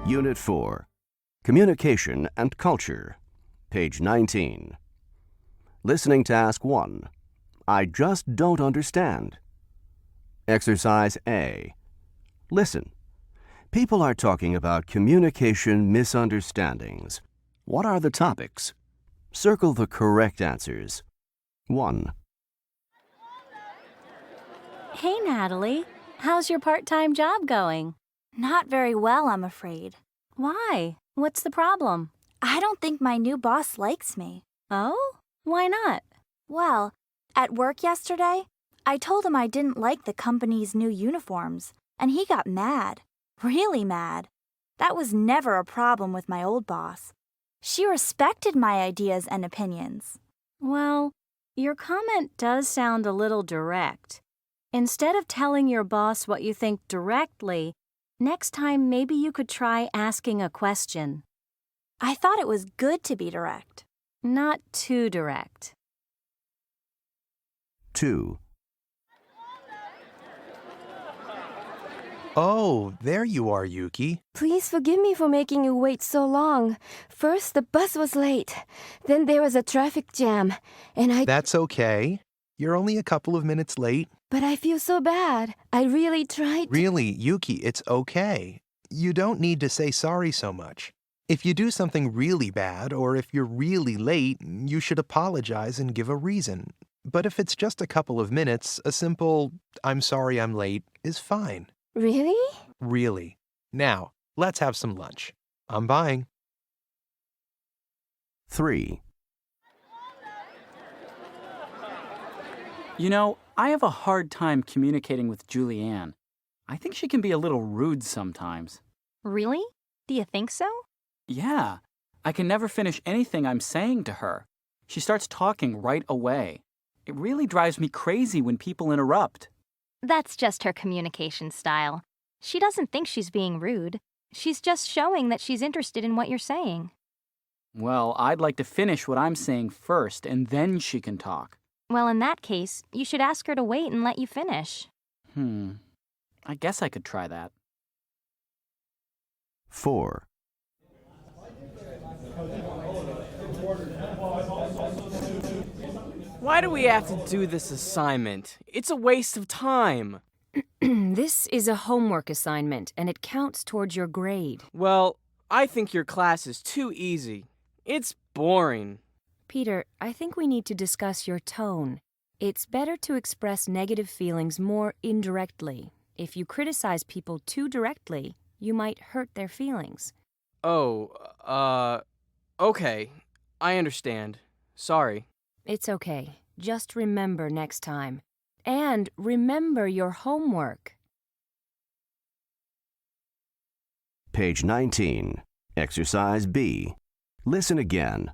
Unit 4, Communication and Culture, page 19. Listening Task 1. I just don't understand. Exercise A. Listen. People are talking about communication misunderstandings. What are the topics? Circle the correct answers. 1. Hey, Natalie. How's your part-time job going? Not very well, I'm afraid. Why? What's the problem? I don't think my new boss likes me. Oh? Why not? Well, at work yesterday, I told him I didn't like the company's new uniforms, and he got mad. Really mad. That was never a problem with my old boss. She respected my ideas and opinions. Well, your comment does sound a little direct. Instead of telling your boss what you think directly, next time maybe you could try asking a question. I thought it was good to be direct. Not too direct. 2. Oh, there you are, Yuki. Please forgive me for making you wait so long. First, the bus was late. Then there was a traffic jam, and That's okay. You're only a couple of minutes late. But I feel so bad. I really tried. Really, Yuki, it's okay. You don't need to say sorry so much. If you do something really bad or if you're really late, you should apologize and give a reason. But if it's just a couple of minutes, a simple, "I'm sorry I'm late," is fine. Really? Really. Now, let's have some lunch. I'm buying. 3. You know, I have a hard time communicating with Julianne. I think she can be a little rude sometimes. Really? Do you think so? Yeah, I can never finish anything I'm saying to her. She starts talking right away. It really drives me crazy when people interrupt. That's just her communication style. She doesn't think she's being rude. She's just showing that she's interested in what you're saying. Well, I'd like to finish what I'm saying first, and then she can talk. Well, in that case, you should ask her to wait and let you finish. I guess I could try that. 4. Why do we have to do this assignment? It's a waste of time. This is a homework assignment, and it counts towards your grade. Well, I think your class is too easy. It's boring. Peter, I think we need to discuss your tone. It's better to express negative feelings more indirectly. If you criticize people too directly, you might hurt their feelings. Oh, okay. I understand. Sorry. It's okay. Just remember next time. And remember your homework. Page 19. Exercise B. Listen again.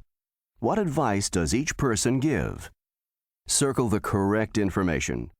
What advice does each person give? Circle the correct information.